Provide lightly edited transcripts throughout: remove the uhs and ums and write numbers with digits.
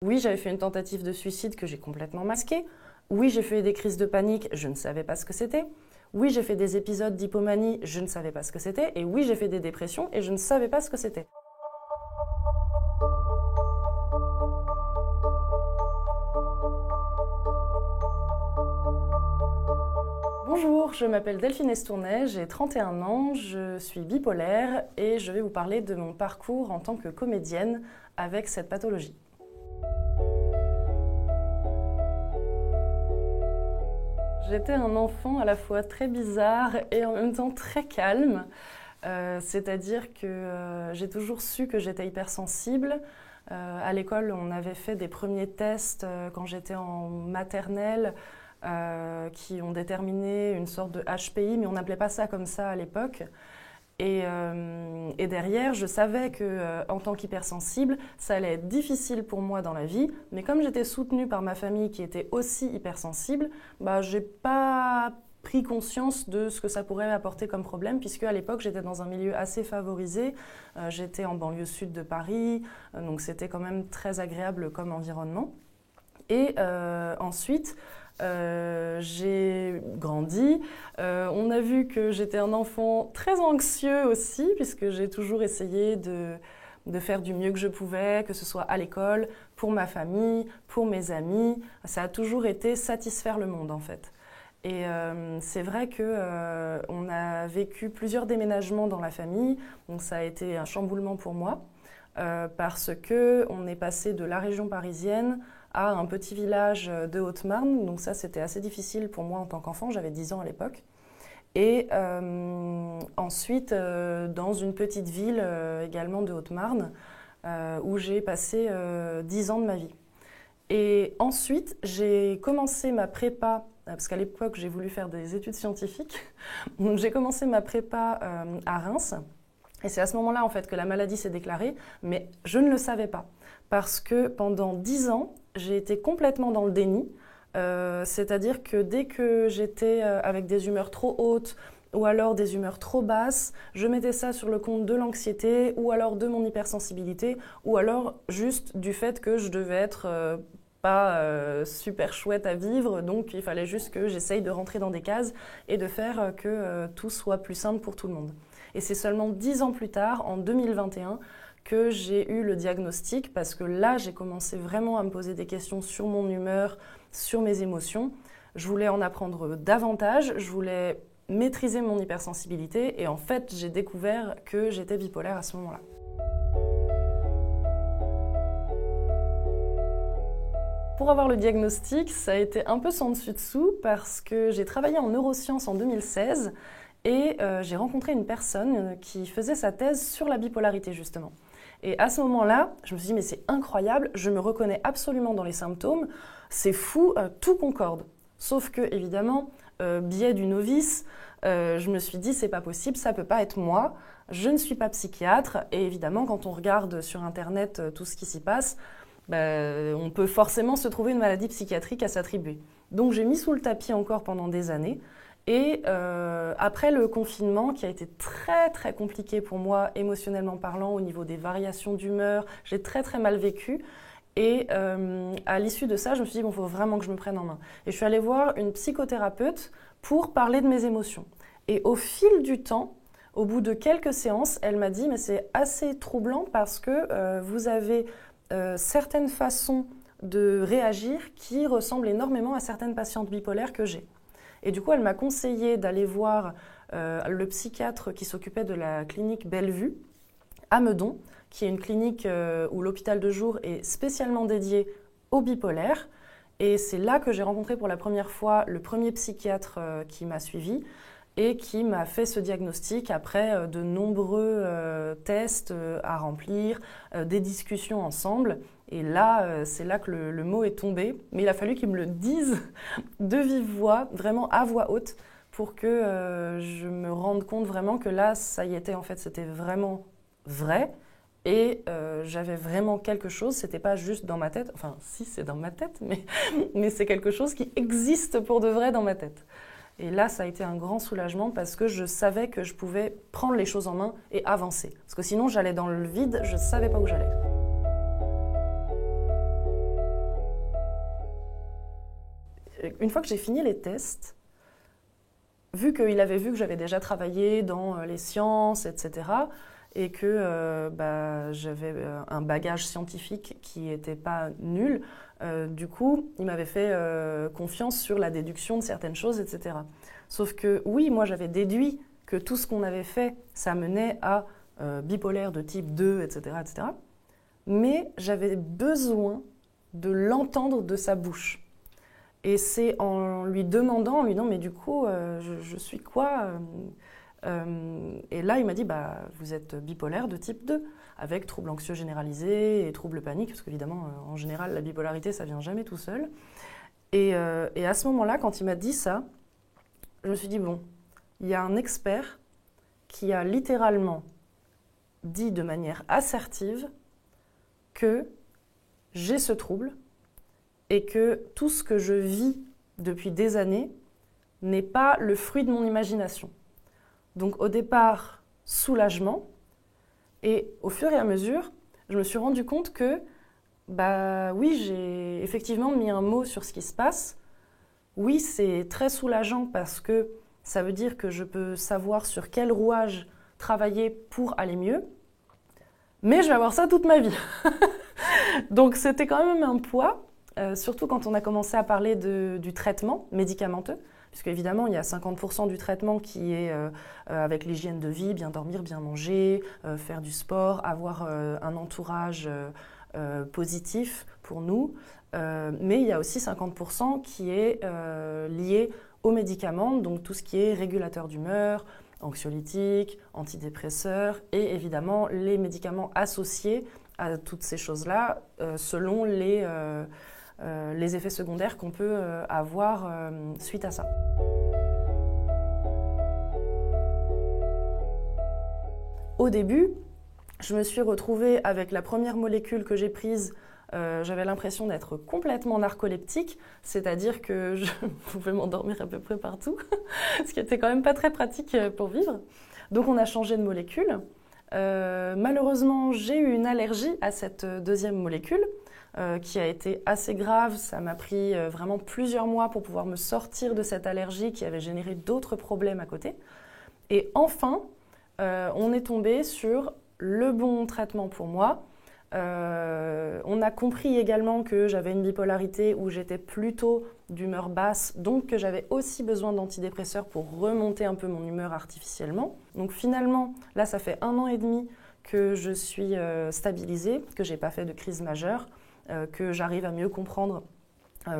Oui, j'avais fait une tentative de suicide que j'ai complètement masquée. Oui, j'ai fait des crises de panique, je ne savais pas ce que c'était. Oui, j'ai fait des épisodes d'hypomanie, je ne savais pas ce que c'était. Et oui, j'ai fait des dépressions et je ne savais pas ce que c'était. Bonjour, je m'appelle Delphine Estournay, j'ai 31 ans, je suis bipolaire et je vais vous parler de mon parcours en tant que comédienne avec cette pathologie. J'étais un enfant à la fois très bizarre et en même temps très calme. C'est-à-dire que j'ai toujours su que j'étais hypersensible. À l'école, on avait fait des premiers tests quand j'étais en maternelle qui ont déterminé une sorte de HPI, mais on n'appelait pas ça comme ça à l'époque. Et derrière, je savais que, en tant qu'hypersensible, ça allait être difficile pour moi dans la vie, mais comme j'étais soutenue par ma famille qui était aussi hypersensible, j'ai pas pris conscience de ce que ça pourrait apporter comme problème, puisque à l'époque j'étais dans un milieu assez favorisé, j'étais en banlieue sud de Paris, donc c'était quand même très agréable comme environnement. Et ensuite, j'ai grandi. On a vu que j'étais un enfant très anxieux aussi, puisque j'ai toujours essayé de faire du mieux que je pouvais, que ce soit à l'école, pour ma famille, pour mes amis. Ça a toujours été satisfaire le monde en fait. Et c'est vrai qu'on a vécu plusieurs déménagements dans la famille, donc ça a été un chamboulement pour moi, parce qu'on est passé de la région parisienne à un petit village de Haute-Marne. Donc ça, c'était assez difficile pour moi en tant qu'enfant, j'avais 10 ans à l'époque. Et ensuite, dans une petite ville également de Haute-Marne, où j'ai passé 10 ans de ma vie. Et ensuite, j'ai commencé ma prépa, parce qu'à l'époque, j'ai voulu faire des études scientifiques. Donc j'ai commencé ma prépa à Reims. Et c'est à ce moment-là en fait que la maladie s'est déclarée, mais je ne le savais pas. Parce que pendant 10 ans, j'ai été complètement dans le déni. C'est-à-dire que dès que j'étais avec des humeurs trop hautes ou alors des humeurs trop basses, je mettais ça sur le compte de l'anxiété ou alors de mon hypersensibilité ou alors juste du fait que je devais être pas super chouette à vivre, donc il fallait juste que j'essaye de rentrer dans des cases et de faire que tout soit plus simple pour tout le monde. Et c'est seulement 10 ans plus tard, en 2021, que j'ai eu le diagnostic, parce que là, j'ai commencé vraiment à me poser des questions sur mon humeur, sur mes émotions. Je voulais en apprendre davantage, je voulais maîtriser mon hypersensibilité, et en fait, j'ai découvert que j'étais bipolaire à ce moment-là. Pour avoir le diagnostic, ça a été un peu sans dessus-dessous, parce que j'ai travaillé en neurosciences en 2016, et j'ai rencontré une personne qui faisait sa thèse sur la bipolarité justement. Et à ce moment-là, je me suis dit mais c'est incroyable, je me reconnais absolument dans les symptômes, c'est fou, tout concorde. Sauf que évidemment, biais du novice, je me suis dit c'est pas possible, ça peut pas être moi, je ne suis pas psychiatre. Et évidemment, quand on regarde sur internet tout ce qui s'y passe, on peut forcément se trouver une maladie psychiatrique à s'attribuer. Donc j'ai mis sous le tapis encore pendant des années. Et après le confinement, qui a été très très compliqué pour moi, émotionnellement parlant, au niveau des variations d'humeur, j'ai très très mal vécu. Et à l'issue de ça, je me suis dit, bon, il faut vraiment que je me prenne en main. Et je suis allée voir une psychothérapeute pour parler de mes émotions. Et au fil du temps, au bout de quelques séances, elle m'a dit, mais c'est assez troublant parce que vous avez certaines façons de réagir qui ressemblent énormément à certaines patientes bipolaires que j'ai. Et du coup, elle m'a conseillé d'aller voir le psychiatre qui s'occupait de la clinique Bellevue à Meudon, qui est une clinique où l'hôpital de jour est spécialement dédié aux bipolaires. Et c'est là que j'ai rencontré pour la première fois le premier psychiatre qui m'a suivi et qui m'a fait ce diagnostic après de nombreux tests à remplir, des discussions ensemble. Et là, c'est là que le mot est tombé. Mais il a fallu qu'il me le dise de vive voix, vraiment à voix haute, pour que je me rende compte vraiment que là, ça y était, en fait, c'était vraiment vrai. Et j'avais vraiment quelque chose, c'était pas juste dans ma tête, enfin si c'est dans ma tête, mais c'est quelque chose qui existe pour de vrai dans ma tête. Et là, ça a été un grand soulagement parce que je savais que je pouvais prendre les choses en main et avancer. Parce que sinon, j'allais dans le vide, je ne savais pas où j'allais. une fois que j'ai fini les tests, vu qu'il avait vu que j'avais déjà travaillé dans les sciences, etc., et que j'avais un bagage scientifique qui n'était pas nul, du coup, il m'avait fait confiance sur la déduction de certaines choses, etc. Sauf que oui, moi j'avais déduit que tout ce qu'on avait fait, ça menait à bipolaire de type 2, etc., etc. Mais j'avais besoin de l'entendre de sa bouche. Et c'est en lui demandant, mais du coup, je suis quoi et là, il m'a dit, vous êtes bipolaire de type 2, avec troubles anxieux généralisés et troubles paniques, parce qu'évidemment, en général, la bipolarité, ça vient jamais tout seul. Et à ce moment-là, quand il m'a dit ça, je me suis dit, bon, il y a un expert qui a littéralement dit de manière assertive que j'ai ce trouble et que tout ce que je vis depuis des années n'est pas le fruit de mon imagination. Donc au départ, soulagement, et au fur et à mesure, je me suis rendu compte que, oui, j'ai effectivement mis un mot sur ce qui se passe. Oui, c'est très soulageant parce que ça veut dire que je peux savoir sur quel rouage travailler pour aller mieux, mais je vais avoir ça toute ma vie. Donc c'était quand même un poids, surtout quand on a commencé à parler du traitement médicamenteux, puisque évidemment il y a 50% du traitement qui est avec l'hygiène de vie, bien dormir, bien manger, faire du sport, avoir un entourage positif pour nous, mais il y a aussi 50% qui est lié aux médicaments, donc tout ce qui est régulateur d'humeur, anxiolytiques, antidépresseurs et évidemment les médicaments associés à toutes ces choses-là selon les effets secondaires qu'on peut avoir suite à ça. Au début, je me suis retrouvée avec la première molécule que j'ai prise. J'avais l'impression d'être complètement narcoleptique, c'est-à-dire que je pouvais m'endormir à peu près partout, ce qui était quand même pas très pratique pour vivre. Donc on a changé de molécule. Malheureusement, j'ai eu une allergie à cette deuxième molécule qui a été assez grave. Ça m'a pris vraiment plusieurs mois pour pouvoir me sortir de cette allergie qui avait généré d'autres problèmes à côté. Et enfin, on est tombé sur le bon traitement pour moi. On a compris également que j'avais une bipolarité où j'étais plutôt d'humeur basse, donc que j'avais aussi besoin d'antidépresseurs pour remonter un peu mon humeur artificiellement. Donc finalement, là ça fait 1 an et demi que je suis stabilisée, que j'ai pas fait de crise majeure, que j'arrive à mieux comprendre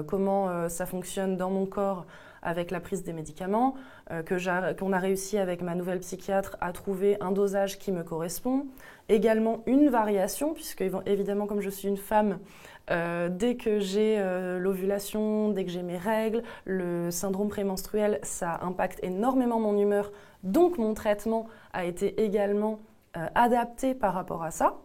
comment ça fonctionne dans mon corps avec la prise des médicaments, qu'on a réussi avec ma nouvelle psychiatre à trouver un dosage qui me correspond, également une variation, puisque évidemment comme je suis une femme, dès que j'ai l'ovulation, dès que j'ai mes règles, le syndrome prémenstruel, ça impacte énormément mon humeur, donc mon traitement a été également adapté par rapport à ça,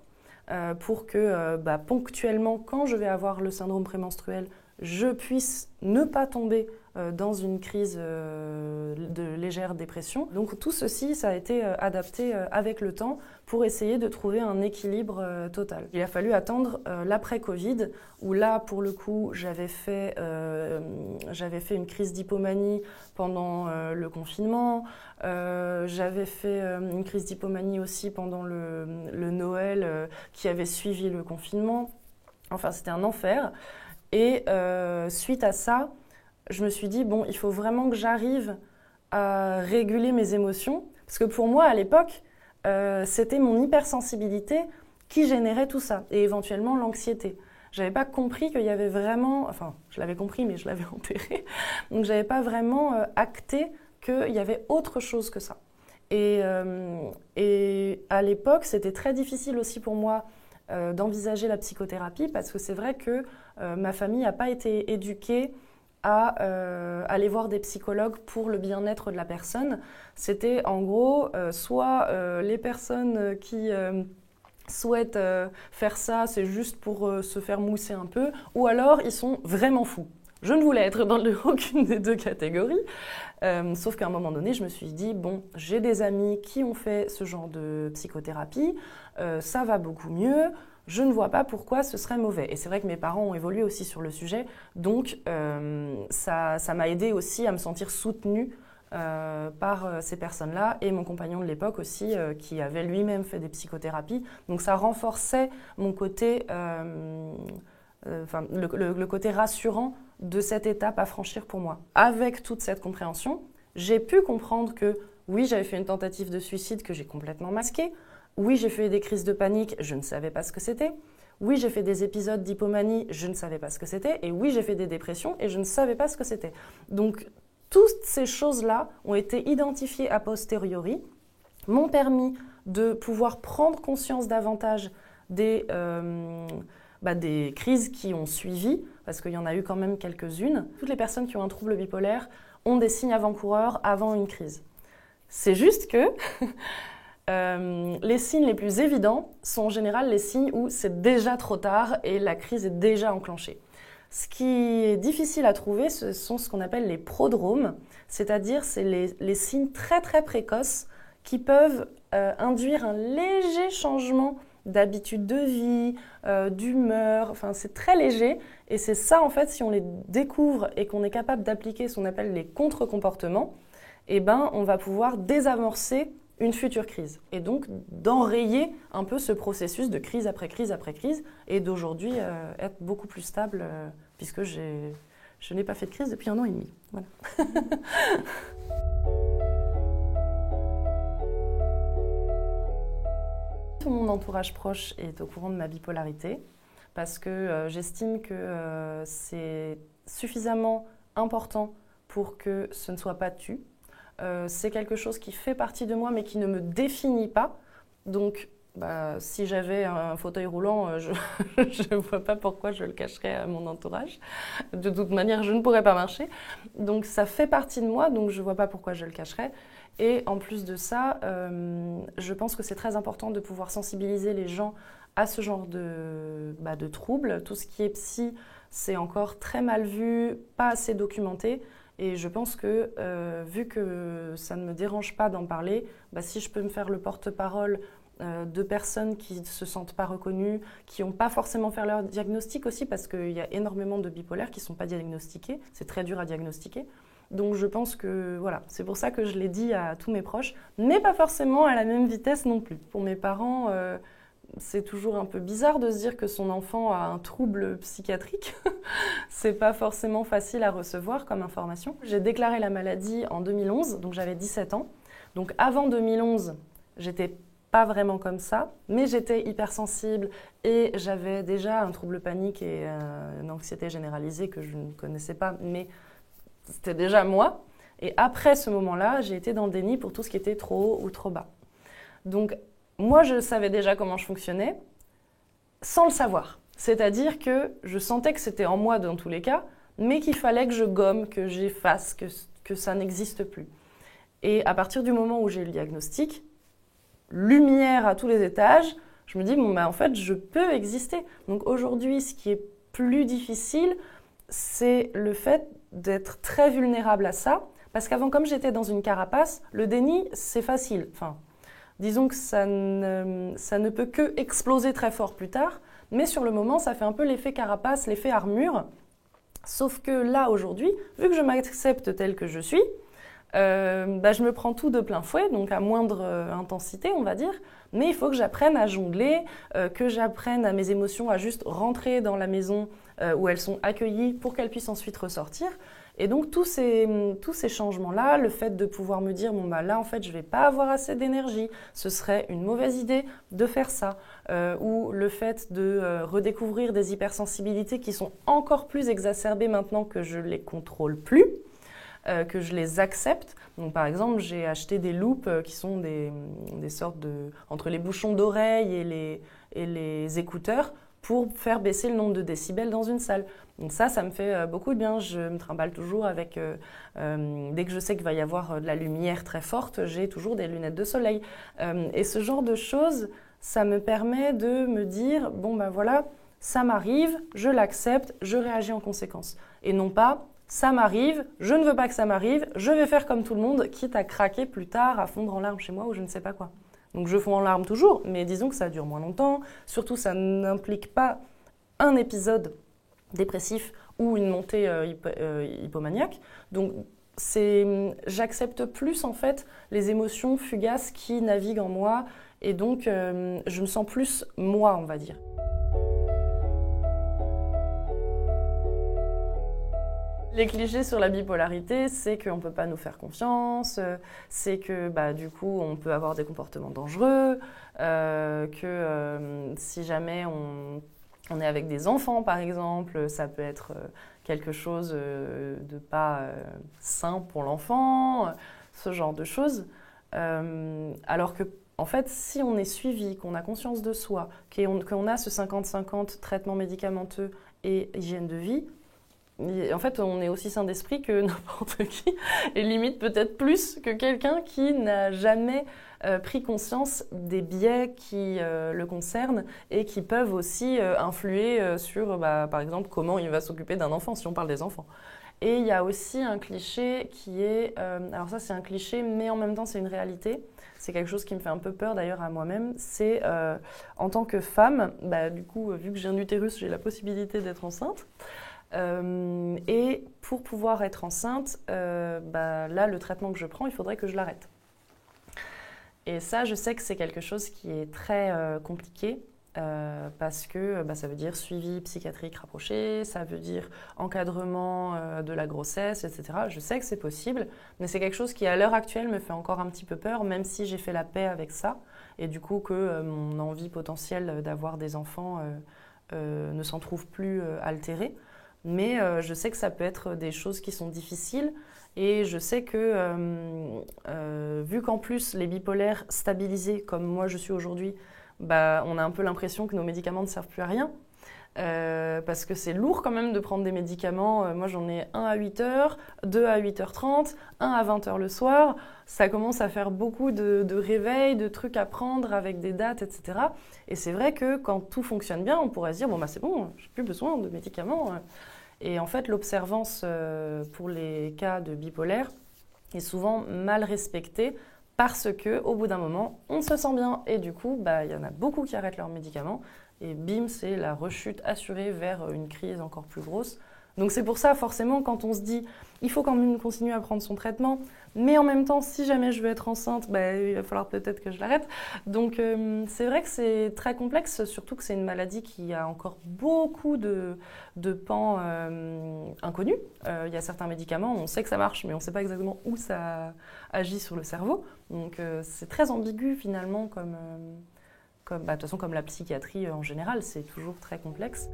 pour que ponctuellement, quand je vais avoir le syndrome prémenstruel, je puisse ne pas tomber dans une crise de légère dépression. Donc tout ceci, ça a été adapté avec le temps pour essayer de trouver un équilibre total. Il a fallu attendre l'après-Covid, où là, pour le coup, j'avais fait une crise d'hypomanie pendant le confinement. J'avais fait une crise d'hypomanie aussi pendant le Noël qui avait suivi le confinement. Enfin, c'était un enfer. Et suite à ça, je me suis dit, bon, il faut vraiment que j'arrive à réguler mes émotions. Parce que pour moi, à l'époque, c'était mon hypersensibilité qui générait tout ça. Et éventuellement, l'anxiété. Je n'avais pas compris qu'il y avait vraiment... Enfin, je l'avais compris, mais je l'avais enterré. Donc, je n'avais pas vraiment acté qu'il y avait autre chose que ça. Et à l'époque, c'était très difficile aussi pour moi d'envisager la psychothérapie parce que c'est vrai que ma famille n'a pas été éduquée à aller voir des psychologues pour le bien-être de la personne. C'était en gros soit les personnes qui souhaitent faire ça, c'est juste pour se faire mousser un peu, ou alors ils sont vraiment fous. Je ne voulais être dans aucune des deux catégories, sauf qu'à un moment donné, je me suis dit, bon, j'ai des amis qui ont fait ce genre de psychothérapie, ça va beaucoup mieux, je ne vois pas pourquoi ce serait mauvais. Et c'est vrai que mes parents ont évolué aussi sur le sujet, donc ça m'a aidé aussi à me sentir soutenue par ces personnes-là et mon compagnon de l'époque aussi qui avait lui-même fait des psychothérapies. Donc ça renforçait mon côté, le côté rassurant de cette étape à franchir pour moi. Avec toute cette compréhension, j'ai pu comprendre que oui, j'avais fait une tentative de suicide que j'ai complètement masquée. Oui, j'ai fait des crises de panique, je ne savais pas ce que c'était. Oui, j'ai fait des épisodes d'hypomanie, je ne savais pas ce que c'était. Et oui, j'ai fait des dépressions et je ne savais pas ce que c'était. Donc, toutes ces choses-là ont été identifiées a posteriori, m'ont permis de pouvoir prendre conscience davantage des crises qui ont suivi, parce qu'il y en a eu quand même quelques-unes. Toutes les personnes qui ont un trouble bipolaire ont des signes avant-coureurs avant une crise. C'est juste que les signes les plus évidents sont en général les signes où c'est déjà trop tard et la crise est déjà enclenchée. Ce qui est difficile à trouver, ce sont ce qu'on appelle les prodromes, c'est-à-dire c'est les signes très très précoces qui peuvent induire un léger changement d'habitude de vie, d'humeur, enfin c'est très léger et c'est ça en fait si on les découvre et qu'on est capable d'appliquer ce qu'on appelle les contre-comportements, eh ben on va pouvoir désamorcer une future crise et donc d'enrayer un peu ce processus de crise après crise après crise et d'aujourd'hui être beaucoup plus stable puisque je n'ai pas fait de crise depuis 1 an et demi. Voilà. Tout mon entourage proche est au courant de ma bipolarité parce que j'estime que c'est suffisamment important pour que ce ne soit pas tu. C'est quelque chose qui fait partie de moi mais qui ne me définit pas. Donc si j'avais un fauteuil roulant, je ne vois pas pourquoi je le cacherais à mon entourage. De toute manière, je ne pourrais pas marcher. Donc ça fait partie de moi, donc je ne vois pas pourquoi je le cacherais. Et en plus de ça, je pense que c'est très important de pouvoir sensibiliser les gens à ce genre de troubles. Tout ce qui est psy, c'est encore très mal vu, pas assez documenté. Et je pense que, vu que ça ne me dérange pas d'en parler, si je peux me faire le porte-parole de personnes qui ne se sentent pas reconnues, qui n'ont pas forcément fait leur diagnostic aussi, parce qu'il y a énormément de bipolaires qui ne sont pas diagnostiqués. C'est très dur à diagnostiquer. Donc je pense que voilà, c'est pour ça que je l'ai dit à tous mes proches, mais pas forcément à la même vitesse non plus. Pour mes parents, c'est toujours un peu bizarre de se dire que son enfant a un trouble psychiatrique. C'est pas forcément facile à recevoir comme information. J'ai déclaré la maladie en 2011, donc j'avais 17 ans. Donc avant 2011, j'étais pas vraiment comme ça, mais j'étais hypersensible et j'avais déjà un trouble panique et une anxiété généralisée que je ne connaissais pas, mais c'était déjà moi. Et après ce moment-là, j'ai été dans le déni pour tout ce qui était trop haut ou trop bas. Donc moi, je savais déjà comment je fonctionnais sans le savoir. C'est-à-dire que je sentais que c'était en moi dans tous les cas, mais qu'il fallait que je gomme, que j'efface, que ça n'existe plus. Et à partir du moment où j'ai eu le diagnostic, lumière à tous les étages, je me dis, en fait, je peux exister. Donc aujourd'hui, ce qui est plus difficile, c'est le fait d'être très vulnérable à ça. Parce qu'avant, comme j'étais dans une carapace, le déni, c'est facile. Enfin, disons que ça ne peut que exploser très fort plus tard. Mais sur le moment, ça fait un peu l'effet carapace, l'effet armure. Sauf que là, aujourd'hui, vu que je m'accepte telle que je suis, je me prends tout de plein fouet, donc à moindre intensité, on va dire. Mais il faut que j'apprenne à jongler, que j'apprenne à mes émotions à juste rentrer dans la maison où elles sont accueillies pour qu'elles puissent ensuite ressortir. Et donc tous ces changements-là, le fait de pouvoir me dire là en fait je vais pas avoir assez d'énergie, ce serait une mauvaise idée de faire ça, ou le fait de redécouvrir des hypersensibilités qui sont encore plus exacerbées maintenant que je les contrôle plus, que je les accepte. Donc par exemple j'ai acheté des loupes qui sont des sortes de entre les bouchons d'oreilles et les écouteurs pour faire baisser le nombre de décibels dans une salle. Donc ça me fait beaucoup de bien. Je me trimballe toujours avec, dès que je sais qu'il va y avoir de la lumière très forte, j'ai toujours des lunettes de soleil. Et ce genre de choses, ça me permet de me dire, voilà, ça m'arrive, je l'accepte, je réagis en conséquence. Et non pas, ça m'arrive, je ne veux pas que ça m'arrive, je vais faire comme tout le monde, quitte à craquer plus tard, à fondre en larmes chez moi ou je ne sais pas quoi. Donc je fonds en larmes toujours, mais disons que ça dure moins longtemps. Surtout, ça n'implique pas un épisode dépressif ou une montée hypomaniaque. Donc j'accepte plus en fait les émotions fugaces qui naviguent en moi et donc je me sens plus moi, on va dire. Les clichés sur la bipolarité, c'est qu'on ne peut pas nous faire confiance, c'est que du coup on peut avoir des comportements dangereux, que si jamais on est avec des enfants par exemple, ça peut être quelque chose de pas sain pour l'enfant, ce genre de choses. Alors que en fait, si on est suivi, qu'on a conscience de soi, qu'on a ce 50-50 traitement médicamenteux et hygiène de vie, en fait, on est aussi sain d'esprit que n'importe qui, et limite peut-être plus que quelqu'un qui n'a jamais pris conscience des biais qui le concernent et qui peuvent aussi influer sur, par exemple, comment il va s'occuper d'un enfant, si on parle des enfants. Et il y a aussi un cliché qui est... alors ça, c'est un cliché, mais en même temps, c'est une réalité. C'est quelque chose qui me fait un peu peur, d'ailleurs, à moi-même. C'est, en tant que femme, du coup, vu que j'ai un utérus, j'ai la possibilité d'être enceinte. Et pour pouvoir être enceinte, là, le traitement que je prends, il faudrait que je l'arrête. Et ça, je sais que c'est quelque chose qui est très compliqué parce que ça veut dire suivi psychiatrique rapproché, ça veut dire encadrement de la grossesse, etc. Je sais que c'est possible, mais c'est quelque chose qui, à l'heure actuelle, me fait encore un petit peu peur, même si j'ai fait la paix avec ça, et du coup que mon envie potentielle d'avoir des enfants ne s'en trouve plus altérée. Mais je sais que ça peut être des choses qui sont difficiles et je sais que vu qu'en plus les bipolaires stabilisés comme moi je suis aujourd'hui, on a un peu l'impression que nos médicaments ne servent plus à rien parce que c'est lourd quand même de prendre des médicaments. Moi j'en ai un à 8h, 2 à 8h30, un à 20h le soir. Ça commence à faire beaucoup de réveils, de trucs à prendre avec des dates, etc. Et c'est vrai que quand tout fonctionne bien, on pourrait se dire c'est bon, j'ai plus besoin de médicaments. Et en fait, l'observance pour les cas de bipolaire est souvent mal respectée parce qu'au bout d'un moment, on se sent bien. Et du coup, il y en a beaucoup qui arrêtent leurs médicaments. Et bim, c'est la rechute assurée vers une crise encore plus grosse. Donc c'est pour ça, forcément, quand on se dit il faut quand même continuer à prendre son traitement, mais en même temps, si jamais je veux être enceinte, il va falloir peut-être que je l'arrête. Donc c'est vrai que c'est très complexe, surtout que c'est une maladie qui a encore beaucoup de pans inconnus. Il y a certains médicaments, on sait que ça marche, mais on ne sait pas exactement où ça agit sur le cerveau. Donc c'est très ambigu finalement, de toute façon comme la psychiatrie en général, c'est toujours très complexe.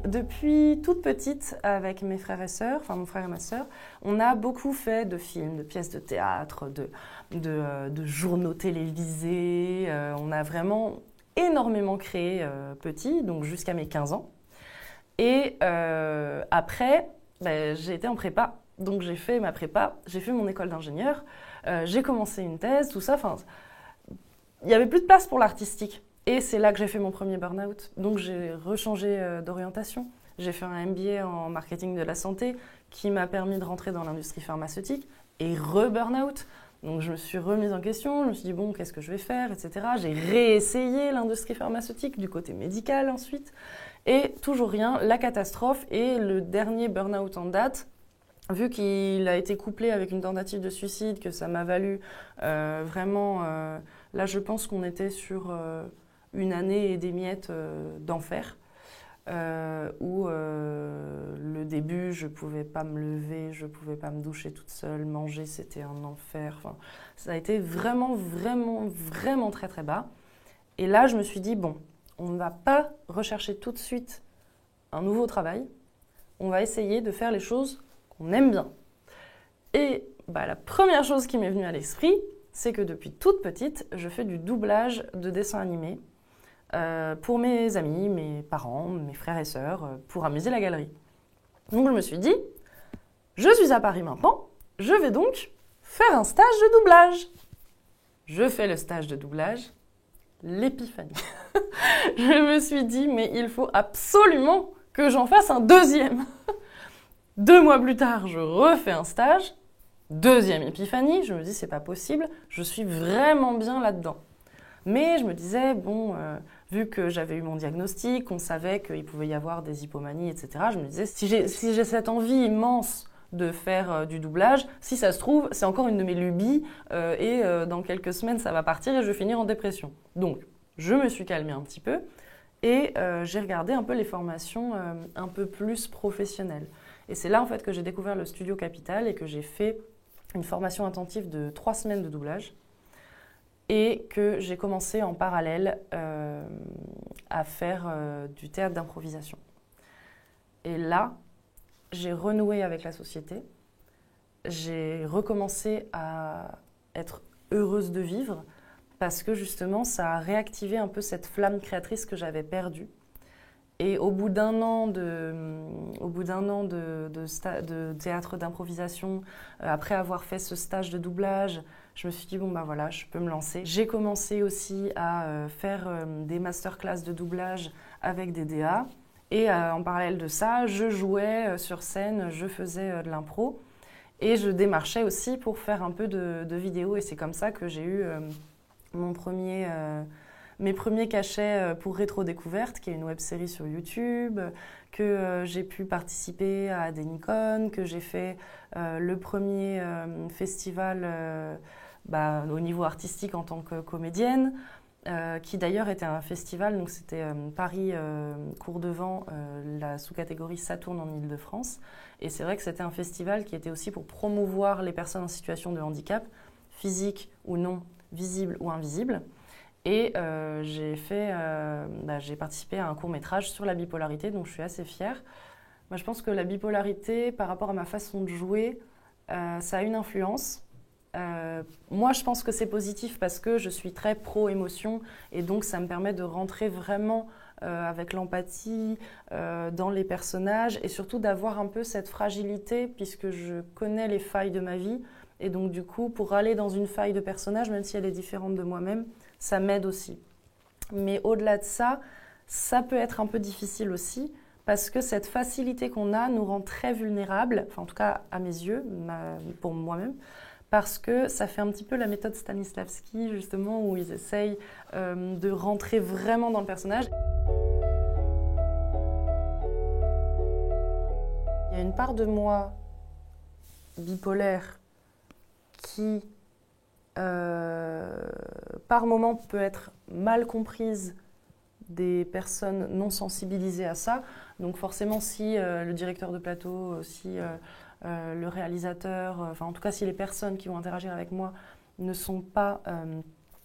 Depuis toute petite, avec mes frères et sœurs, enfin mon frère et ma sœur, on a beaucoup fait de films, de pièces de théâtre, de journaux télévisés. On a vraiment énormément créé petit, donc jusqu'à mes 15 ans. Et après, j'ai été en prépa, donc j'ai fait ma prépa, j'ai fait mon école d'ingénieur, j'ai commencé une thèse, tout ça. Enfin, il n'y avait plus de place pour l'artistique. Et c'est là que j'ai fait mon premier burn-out. Donc j'ai rechangé d'orientation. J'ai fait un MBA en marketing de la santé qui m'a permis de rentrer dans l'industrie pharmaceutique et re-burn-out. Donc je me suis remise en question, je me suis dit bon, qu'est-ce que je vais faire, etc. J'ai réessayé l'industrie pharmaceutique du côté médical ensuite. Et toujours rien, la catastrophe. Et le dernier burn-out en date, vu qu'il a été couplé avec une tentative de suicide, que ça m'a valu vraiment... là, je pense qu'on était sur... une année et des miettes d'enfer, où le début, je ne pouvais pas me lever, je ne pouvais pas me doucher toute seule, manger, c'était un enfer. Enfin, ça a été vraiment, vraiment, vraiment très, très bas. Et là, je me suis dit, bon, on ne va pas rechercher tout de suite un nouveau travail, on va essayer de faire les choses qu'on aime bien. Et la première chose qui m'est venue à l'esprit, c'est que depuis toute petite, je fais du doublage de dessins animés pour mes amis, mes parents, mes frères et sœurs, pour amuser la galerie. Donc je me suis dit, je suis à Paris maintenant, je vais donc faire un stage de doublage. Je fais le stage de doublage, l'épiphanie. Je me suis dit, mais il faut absolument que j'en fasse un deuxième. 2 mois plus tard, je refais un stage, Deuxième épiphanie, je me dis c'est pas possible, je suis vraiment bien là-dedans. Mais je me disais, bon, vu que j'avais eu mon diagnostic, qu'on savait qu'il pouvait y avoir des hypomanies, etc., je me disais, si j'ai cette envie immense de faire du doublage, si ça se trouve, c'est encore une de mes lubies, et dans quelques semaines, ça va partir et je vais finir en dépression. Donc, je me suis calmée un petit peu, et j'ai regardé un peu les formations un peu plus professionnelles. Et c'est là, en fait, que j'ai découvert le Studio Capital et que j'ai fait une formation intensive de 3 semaines de doublage. Et que j'ai commencé en parallèle à faire du théâtre d'improvisation. Et là, j'ai renoué avec la société, j'ai recommencé à être heureuse de vivre parce que justement, ça a réactivé un peu cette flamme créatrice que j'avais perdue. Et au bout d'un an de théâtre d'improvisation, après avoir fait ce stage de doublage, je me suis dit, bon bah voilà, je peux me lancer. J'ai commencé aussi à faire des masterclass de doublage avec des DA. Et en parallèle de ça, je jouais sur scène, je faisais de l'impro. Et je démarchais aussi pour faire un peu de vidéos. Et c'est comme ça que j'ai eu mes premiers cachets pour Rétro Découverte, qui est une web-série sur YouTube, que j'ai pu participer à des Nikon, que j'ai fait le premier festival au niveau artistique en tant que comédienne, qui d'ailleurs était un festival, donc c'était Paris Cours de Vent, la sous-catégorie Saturne en Île-de-France. Et c'est vrai que c'était un festival qui était aussi pour promouvoir les personnes en situation de handicap, physique ou non, visible ou invisible. Et j'ai participé à un court-métrage sur la bipolarité, dont je suis assez fière. Moi, je pense que la bipolarité, par rapport à ma façon de jouer, ça a une influence. Moi, je pense que c'est positif parce que je suis très pro-émotion et donc ça me permet de rentrer vraiment avec l'empathie dans les personnages et surtout d'avoir un peu cette fragilité puisque je connais les failles de ma vie. Et donc, du coup, pour aller dans une faille de personnage, même si elle est différente de moi-même, ça m'aide aussi. Mais au-delà de ça, ça peut être un peu difficile aussi parce que cette facilité qu'on a nous rend très vulnérables, enfin en tout cas à mes yeux, pour moi-même, parce que ça fait un petit peu la méthode Stanislavski, justement, où ils essayent de rentrer vraiment dans le personnage. Il y a une part de moi bipolaire qui, par moment, peut être mal comprise des personnes non sensibilisées à ça. Donc forcément, si le directeur de plateau, si le réalisateur, enfin en tout cas si les personnes qui vont interagir avec moi ne sont pas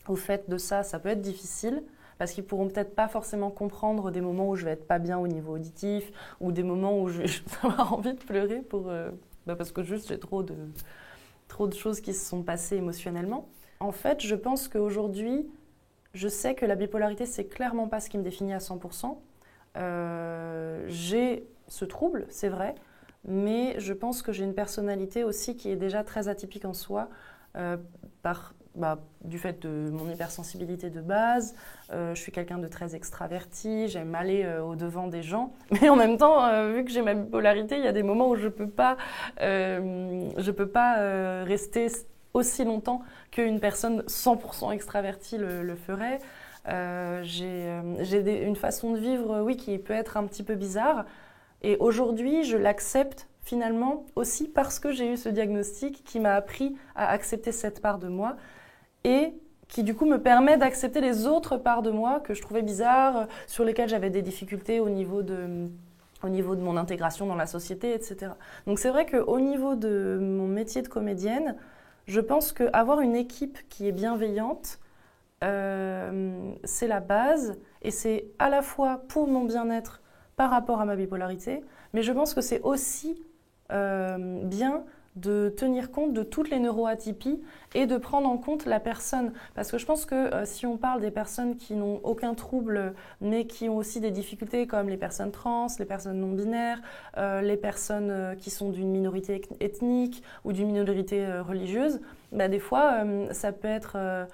au fait de ça, ça peut être difficile. Parce qu'ils pourront peut-être pas forcément comprendre des moments où je vais être pas bien au niveau auditif ou des moments où je vais avoir envie de pleurer parce que juste j'ai trop de choses qui se sont passées émotionnellement. En fait, je pense qu'aujourd'hui, je sais que la bipolarité, c'est clairement pas ce qui me définit à 100%. J'ai ce trouble, c'est vrai, mais je pense que j'ai une personnalité aussi qui est déjà très atypique en soi, du fait de mon hypersensibilité de base. Je suis quelqu'un de très extraverti, j'aime aller au-devant des gens. Mais en même temps, vu que j'ai ma bipolarité, il y a des moments où je peux pas rester aussi longtemps qu'une personne 100% extravertie le ferait. J'ai une façon de vivre, oui, qui peut être un petit peu bizarre. Et aujourd'hui, je l'accepte finalement aussi parce que j'ai eu ce diagnostic qui m'a appris à accepter cette part de moi et qui du coup me permet d'accepter les autres parts de moi que je trouvais bizarres, sur lesquelles j'avais des difficultés au niveau de mon intégration dans la société, etc. Donc c'est vrai qu'au niveau de mon métier de comédienne, je pense qu'avoir une équipe qui est bienveillante, c'est la base et c'est à la fois pour mon bien-être par rapport à ma bipolarité, mais je pense que c'est aussi bien de tenir compte de toutes les neuroatypies et de prendre en compte la personne. Parce que je pense que si on parle des personnes qui n'ont aucun trouble, mais qui ont aussi des difficultés comme les personnes trans, les personnes non-binaires, les personnes qui sont d'une minorité ethnique ou d'une minorité religieuse, des fois, ça peut être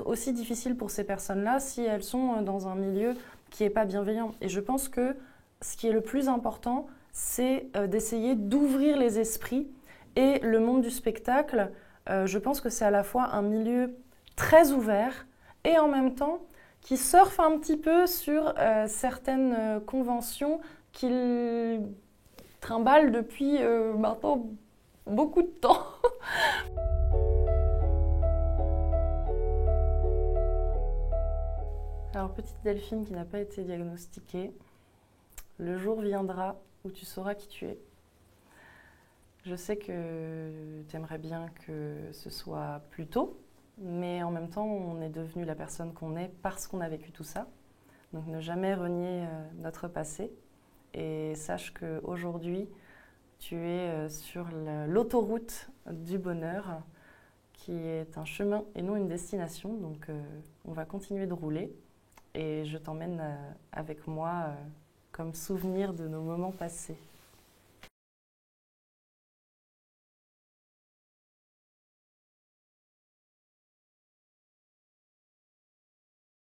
aussi difficile pour ces personnes-là si elles sont dans un milieu qui n'est pas bienveillant. Et je pense que ce qui est le plus important, c'est d'essayer d'ouvrir les esprits Et le monde du spectacle, je pense que c'est à la fois un milieu très ouvert et en même temps qui surfe un petit peu sur certaines conventions qu'il trimballe depuis maintenant beaucoup de temps. Alors, petite Delphine qui n'a pas été diagnostiquée, le jour viendra où tu sauras qui tu es. Je sais que tu aimerais bien que ce soit plus tôt, mais en même temps, on est devenu la personne qu'on est parce qu'on a vécu tout ça. Donc ne jamais renier notre passé. Et sache qu'aujourd'hui, tu es sur l'autoroute du bonheur, qui est un chemin et non une destination. Donc on va continuer de rouler. Et je t'emmène avec moi comme souvenir de nos moments passés.